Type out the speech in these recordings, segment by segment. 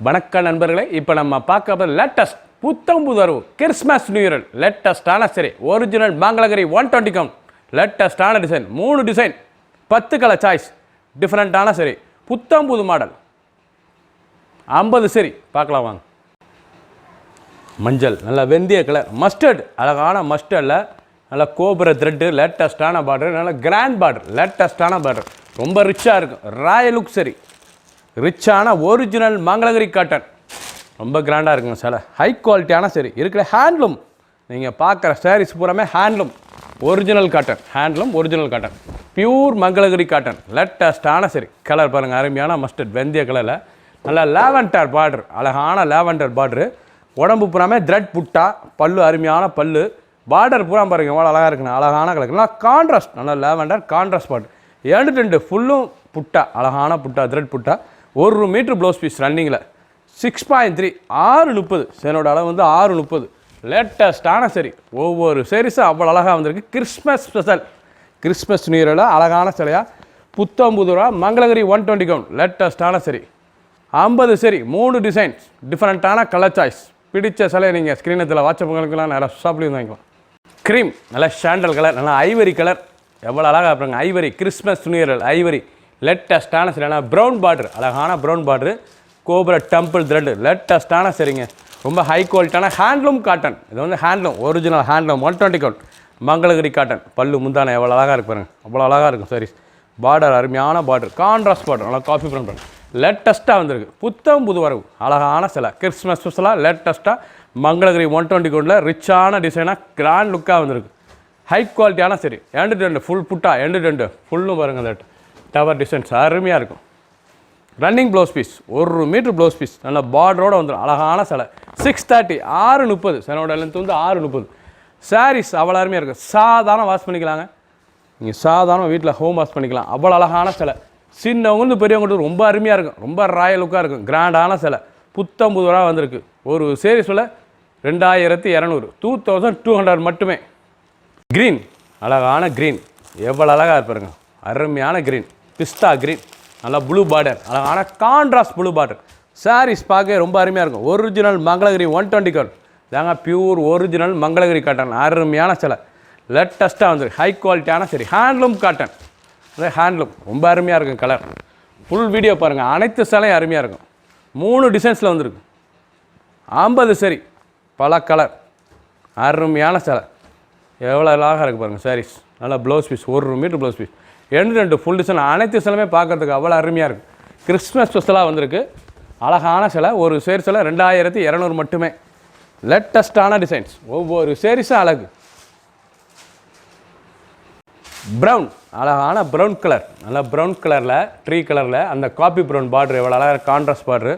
வணக்கம் நண்பர்களே, இப்போ நம்ம பார்க்க லேட்டஸ்ட் புத்தம் புதர்வு கிறிஸ்மஸ் நியூ இயர் லேட்டஸ்டான சரி ஒரிஜினல் மங்களகிரி 120 கவுண்ட் லேட்டஸ்டான டிசைன் 3 டிசைன் 10 கலர் சாய்ஸ் டிஃப்ரெண்ட்டான சரி புத்தம் புது மாடல் 50 சரி பார்க்கலாம் வாங்க. மஞ்சள் நல்ல வெந்தய கலர், மஸ்டர்ட் அழகான மஸ்டர்டில் நல்ல கோபுர த்ரெட்டு லேட்டஸ்டான பார்டர், நல்ல கிராண்ட் பார்டர் லேட்டஸ்டான பார்டர், ரொம்ப ரிச்சாக இருக்கும். ராயல் லுக் சரி ரிச்சான ஒரிஜினல் மங்களகிரி காட்டன் ரொம்ப கிராண்டாக இருக்குங்க. சில ஹை குவாலிட்டியான சரி இருக்கிற ஹேண்ட்லூம். நீங்கள் பார்க்குற சாரீஸ் பூராமே handloom original cotton, handloom original cotton, pure Mangalagiri cotton லேட்டஸ்டான சரி. கலர் பாருங்கள், அருமையான மஸ்டர்ட் வெந்தய கலரில் நல்ல லேவண்டர் பார்டர், அழகான லேவண்டர் பார்டரு. உடம்பு பூராமே த்ரெட் புட்டா, பல்லு அருமையான பல்லு, பார்டர் பூரா பாருங்கள் எவ்வளோ அழகாக இருக்குண்ணா. அழகான கலர் நல்லா கான்ட்ராஸ்ட், நல்லா லேவண்டர் கான்ட்ராஸ்ட் பார்டர். 2 ஃபுல்லும் புட்டா, அழகான புட்டா த்ரெட் புட்டா. 1 மீட்டர் ப்ளவுஸ் பீஸ் ரன்னிங்கில் 6.3 6:30 சேனோட அளவு வந்து 6:30. லேட்டஸ்டான சரி, ஒவ்வொரு சாரீஸும் அவ்வளோ அழகாக வந்திருக்கு. கிறிஸ்மஸ் ஸ்பெஷல், கிறிஸ்மஸ் நியூ இயரில் அழகான சிலையாக புத்தம்புதுரா மங்களகிரி 120 கவுண்ட் லேட்டஸ்டான சரி 50 சரி 3 டிசைன்ஸ் டிஃப்ரெண்ட்டான கலர் சாய்ஸ். பிடிச்ச சிலையை நீங்கள் ஸ்க்ரீனத்தில் வாட்ஸ்அப்புகளுக்கெல்லாம் நிறையா ஷாப்லேயும் வாங்கிக்கலாம். க்ரீம் நல்லா சாண்டல் கலர், நல்லா ஐவரி கலர் எவ்வளோ அழகாக இருப்பாங்க. Ivory Christmas new year ivory லேட்டஸ்டான சரியான ப்ரௌன் பார்டர், அழகான ப்ரௌன் பார்டரு, கோபுர டெம்பிள் த்ரெட் லேட்டஸ்டான சரிங்க. ரொம்ப ஹை குவாலிட்டியான ஹேண்ட்லூம் காட்டன். இது வந்து handloom original handloom 120 count Mangalagiri cotton. பல்லு முந்தான எவ்வளோ அழகாக இருக்கு பாருங்க, அவ்வளோ அழகாக இருக்கும் சாரீஸ். பார்டர் அருமையான பார்டர், கான்ட்ராஸ்ட் பார்டர், நல்லா காஃபி ப்ரௌன் பார்டர் லேட்டஸ்ட்டாக வந்திருக்கு. புத்தம் புது வரவு அழகான சிலை கிறிஸ்மஸ் ஸ்பெஷலாக லேட்டஸ்ட்டாக மங்களகிரி 120 கவுண்டில் ரிச்சான டிசைனாக கிராண்ட் லுக்காக வந்திருக்கு. ஹை குவாலிட்டியான சரி 2 ஃபுல் புட்டா 2 ஃபுல்லும் பாருங்கள். லேட் டவர் டிசைன்ஸ் அருமையாக இருக்கும். Running blouse piece 1 metre blouse piece நல்ல பார்டரோடு வந்துடும். அழகான சிலை 6:30 6:30 சிலோட லென்த் வந்து 6:30. சாரீஸ் அவ்வளோ அருமையாக இருக்கும். சாதாரண வாஷ் பண்ணிக்கலாங்க, நீங்கள் சாதாரண வீட்டில் ஹோம் வாஷ் பண்ணிக்கலாம். அவ்வளோ அழகான சிலை, சின்னவங்க வந்து பெரியவங்களுக்கு ரொம்ப அருமையாக இருக்கும். ரொம்ப ராயல் லுக்காக இருக்கும். கிராண்டான சிலை புத்தம் புதுவராக வந்திருக்கு. ஒரு சாரீஸில் 2200 2200 மட்டுமே. க்ரீன் அழகான க்ரீன் எவ்வளோ அழகாக இருப்பாருங்க, அருமையான க்ரீன் பிஸ்தா க்ரீன், நல்லா ப்ளூ பார்டர், அழகான கான்ட்ராஸ்ட் ப்ளூ பார்டர். சாரீஸ் பார்க்க ரொம்ப அருமையாக இருக்கும். ஒரிஜினல் மங்களகிரி 120 கவுண்ட் தாங்க, பியூர் ஒரிஜினல் மங்களகிரி காட்டன் அருமையான சிலை லேட்டஸ்ட்டாக வந்துருக்கு. ஹை குவாலிட்டியான சரி ஹேண்ட்லூம் காட்டன், ஹேண்ட்லூம் ரொம்ப அருமையாக இருக்கும். கலர் ஃபுல் வீடியோ பாருங்கள், அனைத்து சிலையும் அருமையாக இருக்கும். 3 டிசைன்ஸில் வந்திருக்கு. 50 சரி பல கலர் அருமையான சிலை எவ்வளோ அழகாக இருக்குது பாருங்கள். சாரீஸ் நல்லா blouse piece 1 metre blouse piece 2 full design அனைத்து சிலையுமே பார்க்கறதுக்கு அவ்வளோ அருமையாக இருக்குது. கிறிஸ்மஸ் ஸ்பெஷலாக வந்திருக்கு. அழகான சிலை ஒரு சேரீஸில் 2200 மட்டுமே. லேட்டஸ்டான டிசைன்ஸ், ஒவ்வொரு சேரீஸும் அழகு. ப்ரௌன் அழகான ப்ரௌன் கலர், நல்லா ப்ரௌன் கலரில் ட்ரீ கலரில் அந்த காப்பி ப்ரௌன் பார்டர் எவ்வளோ அழகாக கான்ட்ராஸ்ட் பார்டரு.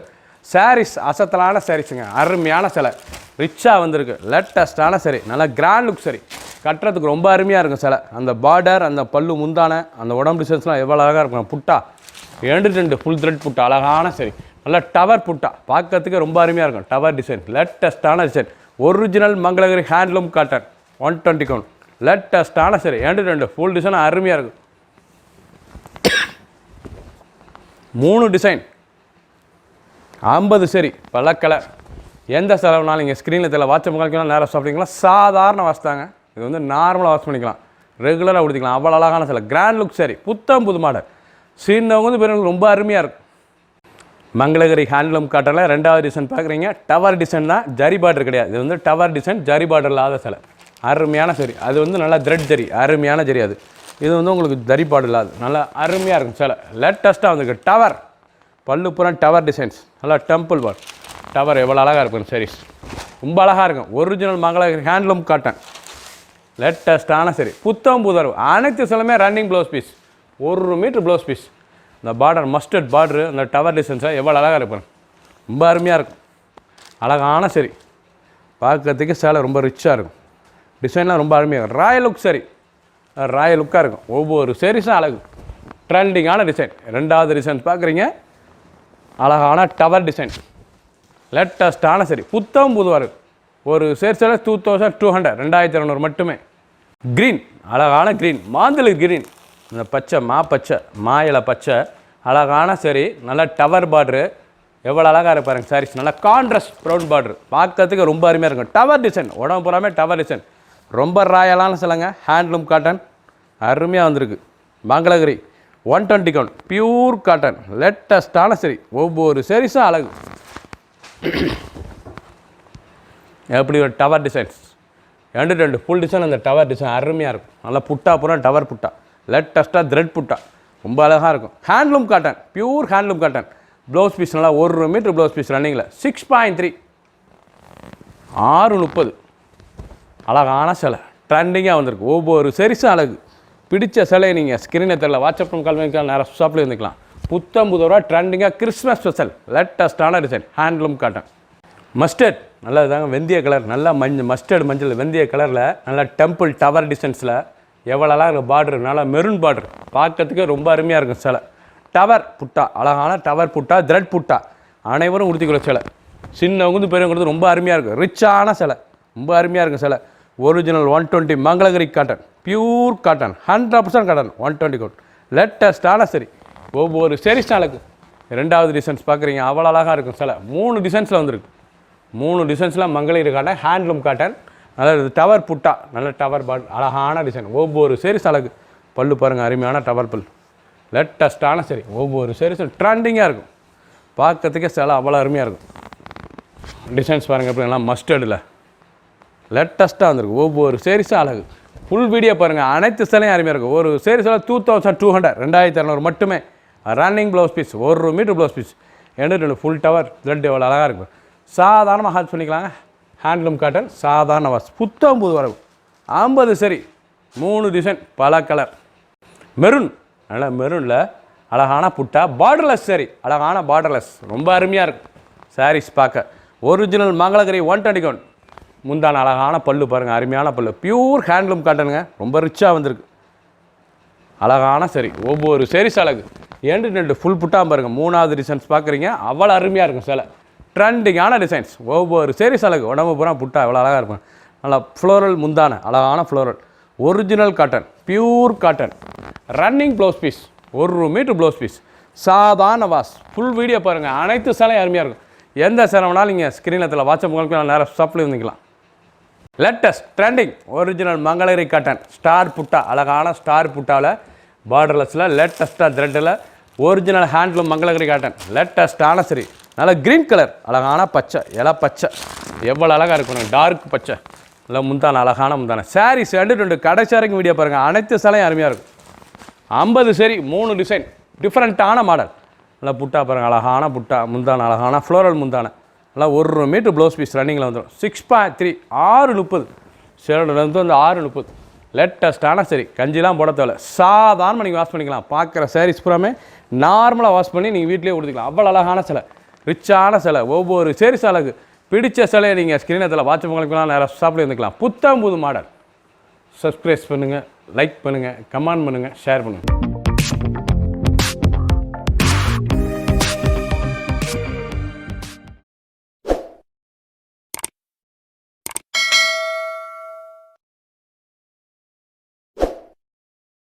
சாரீஸ் அசத்தலான சாரீஸுங்க, அருமையான சிலை ரிச்சாக வந்திருக்கு. லேட்டஸ்டான சரி நல்லா கிராண்ட் லுக் சரி, கட்டுறதுக்கு ரொம்ப அருமையாக இருக்கும் சிலை. அந்த பார்டர், அந்த பல்லு முந்தான, அந்த உடம்பு டிசைன்ஸ்லாம் எவ்வளோ அழகாக இருக்கும். புட்டா 2 ஃபுல் த்ரெட் புட்டா அழகான சரி, நல்லா டவர் புட்டா பார்க்கறதுக்கு ரொம்ப அருமையாக இருக்கும். டவர் டிசைன் லேட்டஸ்டான design original Mangalagiri handloom cotton 120 count லேட்டஸ்டான சரி 2 ஃபுல் டிசைன் அருமையாக இருக்கும். 3 டிசைன் 50 சரி பல கலர். எந்த செலவுனாலும் நீங்கள் ஸ்க்ரீனில் தெரியல வாட்ஸ்அப் பண்ணிக்கலாம், நேராக சாப்பிட்டீங்களா. சாதாரண வாஷ் தாங்க, இது வந்து நார்மலாக வாஷ் பண்ணிக்கலாம், ரெகுலராக உடுத்திக்கலாம். அவ்வளோ அழகான சிலை கிராண்ட் லுக் சரி புத்தம் புது மாடல். சின்னவங்க வந்து பெரியவங்களுக்கு ரொம்ப அருமையாக இருக்கும். மங்களகிரி ஹேண்ட்லூம் காட்டனில் 2வது டிசைன் பார்க்குறீங்க. டவர் டிசைன் தான், ஜரி பார்டர் கிடையாது. இது வந்து டவர் டிசைன், ஜரி பார்டர் இல்லாத சிலை அருமையான சரி. அது வந்து நல்லா த்ரெட் ஜரி, அருமையான ஜரி. அது இது வந்து உங்களுக்கு ஜரி பார்டர் இல்லாது நல்லா அருமையாக இருக்கும் சிலை. லேட்டஸ்ட்டாக வந்துருக்கு. டவர் பல்லு புறம் டவர் டிசைன்ஸ், நல்லா டெம்பிள் பார்ட் டவர் எவ்வளோ அழகாக இருக்கும். சாரீஸ் ரொம்ப அழகாக இருக்கும். ஒரிஜினல் மங்களகிரி ஹேண்ட்லூம் காட்டன் லேட்டஸ்ட்டான சரி புத்தம் புதர்வு அனைத்து சிலமே running blouse piece 1 metre blouse piece. இந்த பார்டர் மஸ்டர்ட் பார்டரு, அந்த டவர் டிசைன்ஸாக எவ்வளோ அழகாக இருப்பாங்க, ரொம்ப அருமையாக இருக்கும். அழகான சரி பார்க்கறதுக்கு சேலை ரொம்ப ரிச்சாக இருக்கும். டிசைன்லாம் ரொம்ப அருமையாக இருக்கும். ராயல் லுக் சரி ராயல் லுக்காக இருக்கும். ஒவ்வொரு சாரீஸும் அழகு. ட்ரெண்டிங்கான டிசைன். 2வது டிசைன் பார்க்குறீங்க, அழகான டவர் டிசைன் லேட்டஸ்டான சரி புத்தம் புதுவார். ஒரு சேரீஸில் 2200 2200 மட்டுமே. க்ரீன் அழகான க்ரீன், மாந்தளி க்ரீன், இந்த பச்சை மா பச்சை மா இலை பச்சை அழகான சரி, நல்ல டவர் பார்டரு, எவ்வளோ அழகாக இருப்பாருங்க சாரீஸ். நல்லா கான்ட்ராஸ்ட் ப்ரௌன் பார்டர், பார்க்கறதுக்கு ரொம்ப அருமையாக இருக்கும். டவர் டிசைன், உடம்பு பூராமே டவர் டிசைன், ரொம்ப ராயலான சிலங்க. ஹேண்ட்லூம் காட்டன் அருமையாக வந்திருக்கு. மங்களகிரி 120 கவுண்ட் பியூர் காட்டன், லேட்டஸ்டான சரி. ஒவ்வொரு சாரீஸும் அழகு. எப்படி ஒரு டவர் டிசைன்ஸ், ரெண்டு ஃபுல் டிசைன். அந்த டவர் டிசைன் அருமையாக இருக்கும். நல்லா புட்டா பூரா டவர் புட்டா, லேட்டஸ்ட்டாக த்ரெட் புட்டா, ரொம்ப அழகாக இருக்கும். Handloom cotton, pure handloom cotton. Blouse piece நல்லா 1 மீட்டர் ப்ளவுஸ் பீஸ் ரன்னிங்கில் 6.3, 6:30. அழகான சிலை, ட்ரெண்டிங்காக வந்திருக்கு. ஒவ்வொரு சரிசும் அழகு. பிடிச்ச சிலையை நீங்கள் ஸ்கிரீனை தெரியல, வாட்ஸ்அப் கால் பண்ணிக்கலாம், நேராக ஷாப்பில் இருந்துக்கலாம். ரூபா ட்ரெண்டிங்காக கிறிஸ்மஸ் ஸ்பெஷல் லேட்டஸ்டான டிசைன். Handloom cotton. மஸ்டர்ட் நல்லா தாங்க, வெந்தய கலர், நல்லா மஸ்டர்ட் மஞ்சள் வெந்தய கலரில் நல்லா டெம்பிள் டவர் டிசைன்ஸில் எவ்வளோலாம் இருக்குது. பார்டர் நல்லா மெரூன் பார்டர், பார்க்கறதுக்கே ரொம்ப அருமையாக இருக்கும் சிலை. டவர் புட்டா, அழகான டவர் புட்டா, த்ரெட் புட்டா, அனைவரும் உடுத்திக்கிற சிலை. சின்னவங்க பெரியவங்க ரொம்ப அருமையாக இருக்கும். ரிச்சான சிலை, ரொம்ப அருமையாக இருக்கும் சிலை. Original 120 Mangalagiri cotton, pure cotton, 100% cotton, 120 count, லேட்டஸ்டான சரி. ஒவ்வொரு சரிஸ் அழகு. ரெண்டாவது டிசைன்ஸ் பார்க்குறீங்க, அவ்வளோ அழகாக இருக்கும் சிலை. 3 டிசைன்ஸில் வந்துருக்கு. 3 டிசைன்ஸில் மங்களகிரி காட்டன், ஹேண்ட்லூம் காட்டன், நல்ல டவர் புட்டா, நல்ல டவர் பாட், அழகான டிசைன். ஒவ்வொரு சரிஸ் அழகு. பல்லு பாருங்கள், அருமையான டவர் பல், லேட்டஸ்டான சரி. ஒவ்வொரு சரிஸும் ட்ரெண்டிங்காக இருக்கும். பார்க்கறதுக்கே சிலை அவ்வளோ அருமையாக இருக்கும். டிசைன்ஸ் பாருங்கள் எப்படி நல்லா மஸ்டர்டில் லேட்டஸ்ட்டாக வந்திருக்கு. ஒவ்வொரு சேரீஸும் அழகு. ஃபுல் வீடியோ பாருங்கள், அனைத்து சிலையும் அருமையாக இருக்கும். ஒரு சேரீஸில் 2200, 2200 மட்டுமே. Running blouse piece, 1 metre blouse piece, 2 full tower thread, எவ்வளோ அழகாக இருக்கும். சாதாரணமாக ஹால்ஸ் பண்ணிக்கலாங்க. ஹேண்ட்லூம் காட்டன், சாதாரண வாஸ், புத்தம் புது வரவு. 50 சரி, 3 டிசைன், பல கலர். மெரூன், நல்லா மெரூனில் அழகான புட்டா, பார்டர்லெஸ் சரி, அழகான பார்டர்லெஸ், ரொம்ப அருமையாக இருக்கும் சாரீஸ் பார்க்க. Original Mangalagiri 120 count. முந்தான அழகான பல்லு பாருங்கள், அருமையான பல்லு, பியூர் ஹேண்ட்லூம் காட்டனுங்க, ரொம்ப ரிச்சாக வந்திருக்கு. அழகான சரி. ஒவ்வொரு சரிஸ் அழகு. 2 ஃபுல் புட்டா பாருங்கள். 3வது டிசைன்ஸ் பார்க்குறீங்க, அவ்வளோ அருமையாக இருக்கும் சிலை. ட்ரெண்டிங்கான டிசைன்ஸ். ஒவ்வொரு சரிஸ் அழகு. உடம்பு பூரா புட்டா எவ்வளோ அழகாக இருக்கும். நல்லா ஃப்ளோரல் முந்தான, அழகான floral. Original cotton, pure cotton. Running blouse piece, 1 metre blouse piece, சாதாரண வாஸ். ஃபுல் வீடியோ பாருங்கள், அனைத்து சிலையும் அருமையாக இருக்கும். எந்த சிலை வேணாலும் நீங்கள் ஸ்க்ரீனில் வாட்ஸ்அப் உங்களுக்கு நேராக ஷாப்பில் இருந்துக்கலாம். Latest trending original Mangalagiri cotton, star புட்டா, அழகான ஸ்டார் புட்டாவில் பார்டர்லெஸில் லேட்டஸ்ட்டாக த்ரெட்டில் ஒரிஜினல் ஹேண்ட்லூம் மங்களகிரி காட்டன், லேட்டஸ்ட்டான சரி. நல்ல க்ரீன் கலர், அழகான பச்சை, இலை பச்சை, எவ்வளோ அழகாக இருக்கணும். டார்க் பச்சை, இல்லை முந்தான, அழகான முந்தான. சாரீஸ் 2 கடைசி வரைக்கும் வீடியோ பாருங்கள், அனைத்து சிலையும் அருமையாக இருக்கும். 50 சரி, 3 டிசைன், டிஃப்ரெண்ட்டான மாடல். நல்லா புட்டா பாருங்கள், அழகான புட்டா, முந்தான அழகான ஃப்ளோரல் முந்தான, நல்லா 1 மீட்டர் ப்ளவுஸ் பீஸ் ரன்னிங்கில் வந்துடும். 6.3, 6:30. சேலோட வந்து 6:30. லேட்டஸ்ட்டான சரி. கஞ்சிலாம் போட தேவை, சாதாரணமாக நீங்கள் வாஷ் பண்ணிக்கலாம். பார்க்குற சாரீஸ் பூராமே நார்மலாக வாஷ் பண்ணி நீங்கள் வீட்டிலே கொடுத்துக்கலாம். அவ்வளோ அழகான சிலை, ரிச்சான சிலை. ஒவ்வொரு சேரீஸ் அழகு. பிடிச்ச சிலையை நீங்கள் ஸ்க்ரீனத்தில் வாட்ஸ்அப் பண்ணிக்கலாம், நேராக ஷாப்பில் இருந்துக்கலாம். புத்தம் புது மாடல். சப்ஸ்கிரைப் பண்ணுங்கள், லைக் பண்ணுங்கள், கமெண்ட் பண்ணுங்கள், ஷேர் பண்ணுங்கள்.